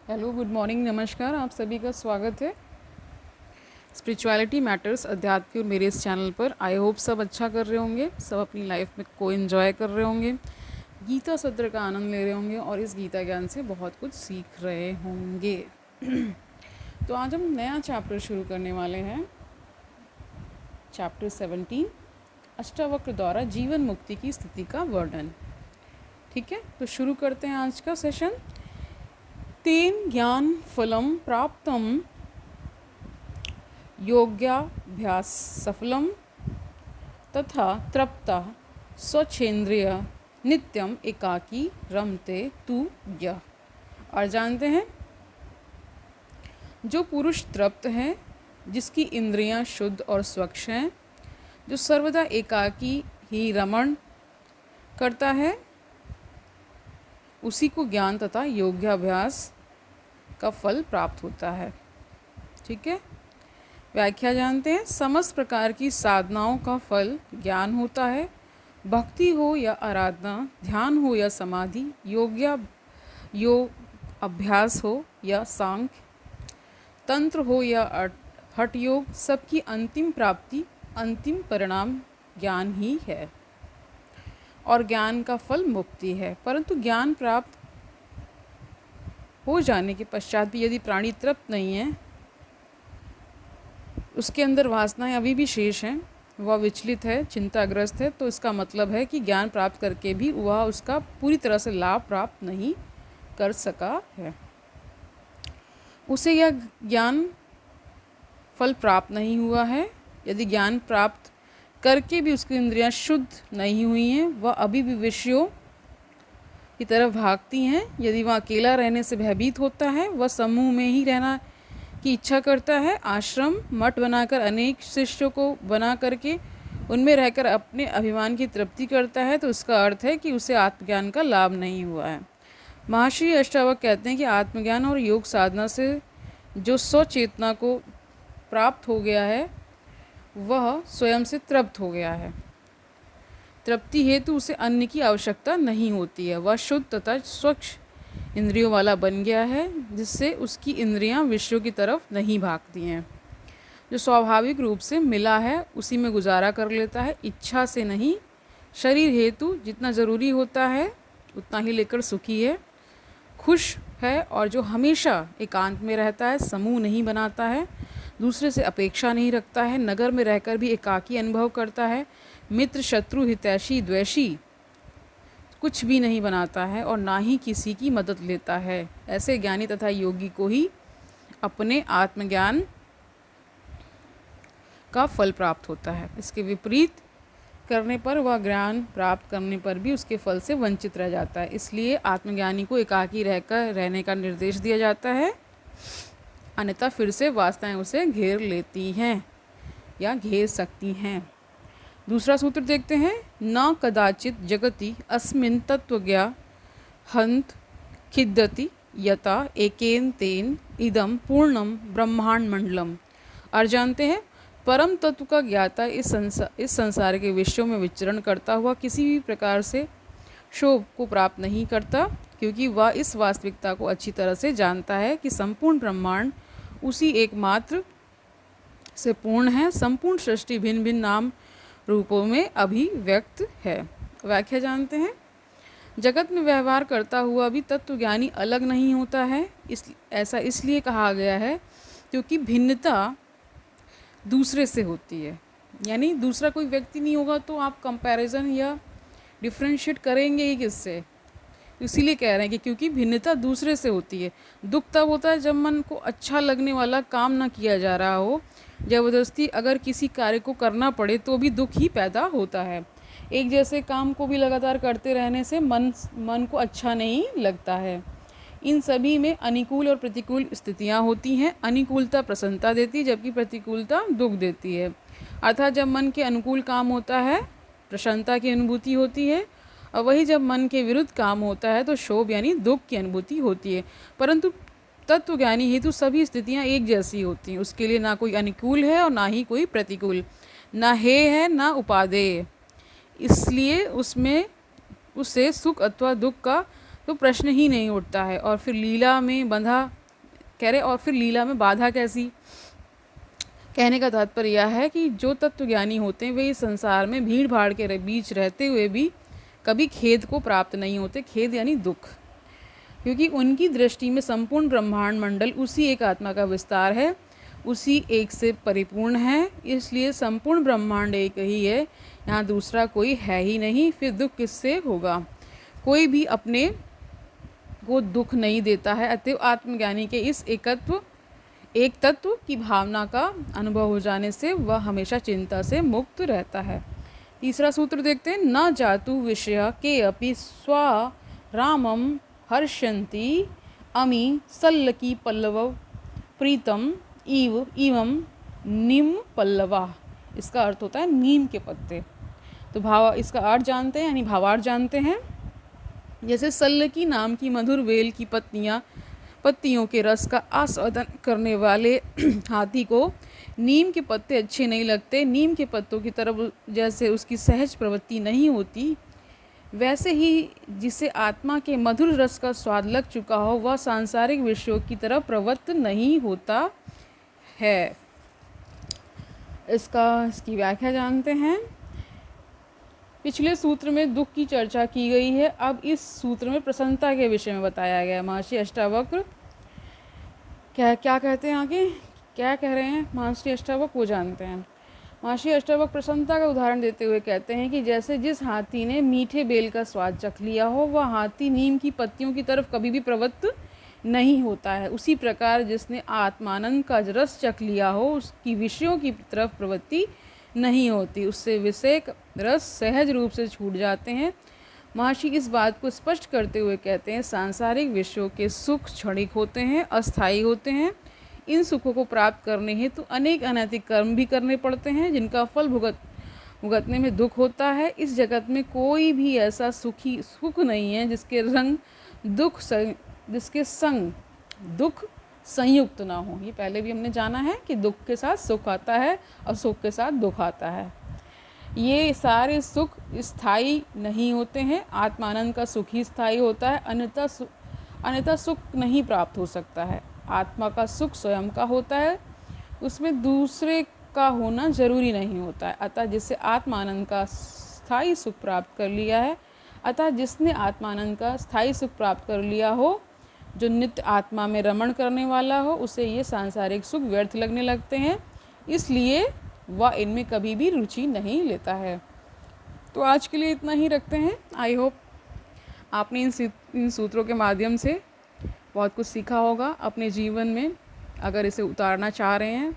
Hello, good morning, नमस्कार। आप सभी का स्वागत है स्पिरिचुअलिटी मैटर्स अध्यात्म की और मेरे इस चैनल पर। आई होप सब अच्छा कर रहे होंगे, सब अपनी लाइफ में को एंजॉय कर रहे होंगे, गीता सत्र का आनंद ले रहे होंगे और इस गीता ज्ञान से बहुत कुछ सीख रहे होंगे। तो आज हम नया चैप्टर शुरू करने वाले हैं, चैप्टर 17, अष्टावक्र द्वारा जीवन मुक्ति की स्थिति का वर्णन। ठीक है, तो शुरू करते हैं आज का सेशन। तेन ज्ञान फलम प्राप्तम योग्याभ्यास सफलम तथा तृप्ता स्वच्छेन्द्रिय नित्यम एकाकी रमते तु यः। और जानते हैं, जो पुरुष तृप्त है, जिसकी इंद्रियां शुद्ध और स्वच्छ हैं, जो सर्वदा एकाकी ही रमण करता है, उसी को ज्ञान तथा योग्याभ्यास का फल प्राप्त होता है। ठीक है, व्याख्या जानते हैं। समस्त प्रकार की साधनाओं का फल ज्ञान होता है। भक्ति हो या आराधना, ध्यान हो या समाधि, योग अभ्यास हो या सांख्य, तंत्र हो या हठ योग, सबकी अंतिम प्राप्ति, अंतिम परिणाम ज्ञान ही है और ज्ञान का फल मुक्ति है। परंतु ज्ञान प्राप्त हो जाने के पश्चात भी यदि प्राणी तृप्त नहीं है, उसके अंदर वासनाएं अभी भी शेष हैं, वह विचलित है, चिंताग्रस्त है, तो इसका मतलब है कि ज्ञान प्राप्त करके भी वह उसका पूरी तरह से लाभ प्राप्त नहीं कर सका है। उसे यह ज्ञान फल प्राप्त नहीं हुआ है। यदि ज्ञान प्राप्त करके भी उसकी इंद्रियां शुद्ध नहीं हुई हैं, वह अभी भी विषयों की तरफ भागती हैं। यदि वह अकेला रहने से भयभीत होता है, वह समूह में ही रहना की इच्छा करता है, आश्रम मठ बनाकर अनेक शिष्यों को बना करके उनमें रहकर अपने अभिमान की तृप्ति करता है, तो इसका अर्थ है कि उसे आत्मज्ञान का लाभ नहीं हुआ है। महर्षि अष्टावक्र कहते हैं कि आत्मज्ञान और योग साधना से जो स्वचेतना को प्राप्त हो गया है, वह स्वयं से तृप्त हो गया है। तृप्ति हेतु उसे अन्य की आवश्यकता नहीं होती है। वह शुद्ध तथा स्वच्छ इंद्रियों वाला बन गया है, जिससे उसकी इंद्रियां विषयों की तरफ नहीं भागती हैं। जो स्वाभाविक रूप से मिला है उसी में गुजारा कर लेता है, इच्छा से नहीं। शरीर हेतु जितना ज़रूरी होता है उतना ही लेकर सुखी है, खुश है, और जो हमेशा एकांत में रहता है, समूह नहीं बनाता है, दूसरे से अपेक्षा नहीं रखता है, नगर में रहकर भी एकाकी अनुभव करता है, मित्र शत्रु हितैषी द्वेषी कुछ भी नहीं बनाता है और ना ही किसी की मदद लेता है। ऐसे ज्ञानी तथा योगी को ही अपने आत्मज्ञान का फल प्राप्त होता है। इसके विपरीत करने पर, वह ज्ञान प्राप्त करने पर भी उसके फल से वंचित रह जाता है। इसलिए आत्मज्ञानी को एकाकी रहकर रहने का निर्देश दिया जाता है, अन्यथा फिर से वासनाएं उसे घेर लेती हैं या घेर सकती हैं। दूसरा सूत्र देखते हैं। न कदाचित जगति अस्मिन् तत्वज्ञा हंत खिद्यति यथा एकेन तेन इदम पूर्णम ब्रह्मांड मंडलम। और जानते हैं, परम तत्व का ज्ञाता इस संसार के विषयों में विचरण करता हुआ किसी भी प्रकार से शोभ को प्राप्त नहीं करता, क्योंकि वह इस वास्तविकता को अच्छी तरह से जानता है कि संपूर्ण ब्रह्मांड उसी एकमात्र से पूर्ण है। संपूर्ण सृष्टि भिन्न भिन्न नाम रूपों में अभिव्यक्त है। व्याख्या जानते हैं। जगत में व्यवहार करता हुआ भी तत्वज्ञानी अलग नहीं होता है। ऐसा इसलिए कहा गया है क्योंकि भिन्नता दूसरे से होती है। यानी दूसरा कोई व्यक्ति नहीं होगा तो आप कंपैरिजन या डिफ्रेंशिएट करेंगे ही किससे। इसीलिए कह रहे हैं कि क्योंकि भिन्नता दूसरे से होती है। दुख तब होता है जब मन को अच्छा लगने वाला काम ना किया जा रहा हो। ज़बरदस्ती अगर किसी कार्य को करना पड़े तो भी दुख ही पैदा होता है। एक जैसे काम को भी लगातार करते रहने से मन को अच्छा नहीं लगता है। इन सभी में अनुकूल और प्रतिकूल स्थितियाँ होती हैं। अनुकूलता प्रसन्नता देती है, जबकि प्रतिकूलता दुख देती है। अर्थात जब मन के अनुकूल काम होता है प्रसन्नता की अनुभूति होती है, और वही जब मन के विरुद्ध काम होता है तो शोभ यानी दुख की अनुभूति होती है। परंतु तत्वज्ञानी हेतु सभी स्थितियाँ एक जैसी होती हैं। उसके लिए ना कोई अनुकूल है और ना ही कोई प्रतिकूल, ना हेय है ना उपादेय। इसलिए उसमें उसे सुख अथवा दुख का तो प्रश्न ही नहीं उठता है। और फिर लीला में बंधा कह रहे, और फिर लीला में बाधा कैसी? कहने का तात्पर्य यह है कि जो तत्वज्ञानी होते हैं वे इस संसार में भीड़ भाड़ के बीच रहते हुए भी कभी खेद को प्राप्त नहीं होते। खेद यानी दुख, क्योंकि उनकी दृष्टि में संपूर्ण ब्रह्मांड मंडल उसी एक आत्मा का विस्तार है, उसी एक से परिपूर्ण है। इसलिए संपूर्ण ब्रह्मांड एक ही है, यहाँ दूसरा कोई है ही नहीं। फिर दुख किससे होगा? कोई भी अपने को दुख नहीं देता है। अतएव आत्मज्ञानी के इस एक तत्व की भावना का अनुभव हो जाने से वह हमेशा चिंता से मुक्त रहता है। तीसरा सूत्र देखते हैं। न जातु विषय के अपि स्वा रामम हर्षन्ति अमी सल्लकी पल्लव प्रीतम इवम नीम पल्लवा। इसका अर्थ होता है नीम के पत्ते। तो इसका अर्थ जानते हैं, यानी भावार्थ जानते हैं। जैसे सल्लकी नाम की मधुर बेल की पत्तियों के रस का आस्वादन करने वाले हाथी को नीम के पत्ते अच्छे नहीं लगते, नीम के पत्तों की तरफ जैसे उसकी सहज प्रवृत्ति नहीं होती, वैसे ही जिसे आत्मा के मधुर रस का स्वाद लग चुका हो वह सांसारिक विषयों की तरफ प्रवृत्त नहीं होता है। इसकी व्याख्या जानते हैं। पिछले सूत्र में दुख की चर्चा की गई है, अब इस सूत्र में प्रसन्नता के विषय में बताया गया है। महर्षि अष्टावक्र क्या कहते हैं आगे, क्या कह रहे हैं महर्षि अष्टावक्र, वो जानते हैं। महर्षि अष्टावक्र प्रसन्नता का उदाहरण देते हुए कहते हैं कि जैसे जिस हाथी ने मीठे बेल का स्वाद चख लिया हो वह हाथी नीम की पत्तियों की तरफ कभी भी प्रवृत्त नहीं होता है, उसी प्रकार जिसने आत्मानंद का रस चख लिया हो उसकी विषयों की तरफ प्रवृत्ति नहीं होती, उससे विषय रस सहज रूप से छूट जाते हैं। महर्षि इस बात को स्पष्ट करते हुए कहते हैं सांसारिक विषयों के सुख क्षणिक होते हैं, अस्थायी होते हैं। इन सुखों को प्राप्त करने हेतु अनेक अनैतिक कर्म भी करने पड़ते हैं जिनका फल भुगतने में दुख होता है। इस जगत में कोई भी ऐसा सुख नहीं है जिसके संग दुख संयुक्त ना हो। ये पहले भी हमने जाना है कि दुख के साथ सुख आता है और सुख के साथ दुख आता है। ये सारे सुख स्थायी नहीं होते हैं, आत्मानंद का सुख ही स्थायी होता है, अन्यथा सुख नहीं प्राप्त हो सकता है। आत्मा का सुख स्वयं का होता है, उसमें दूसरे का होना जरूरी नहीं होता है। अतः जिसने आत्मानंद का स्थायी सुख प्राप्त कर लिया हो, जो नित्य आत्मा में रमण करने वाला हो, उसे ये सांसारिक सुख व्यर्थ लगने लगते हैं, इसलिए वह इनमें कभी भी रुचि नहीं लेता है। तो आज के लिए इतना ही रखते हैं। आई होप आपने इन सूत्रों के माध्यम से बहुत कुछ सीखा होगा अपने जीवन में। अगर इसे उतारना चाह रहे हैं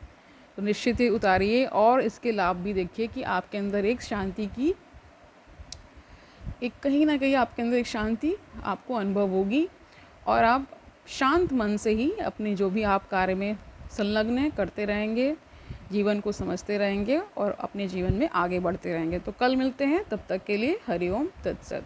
तो निश्चित ही उतारिए और इसके लाभ भी देखिए कि आपके अंदर एक शांति की कहीं ना कहीं आपके अंदर एक शांति आपको अनुभव होगी और आप शांत मन से ही अपने जो भी आप कार्य में संलग्न हैं करते रहेंगे, जीवन को समझते रहेंगे और अपने जीवन में आगे बढ़ते रहेंगे। तो कल मिलते हैं, तब तक के लिए हरि ओम तत्सत।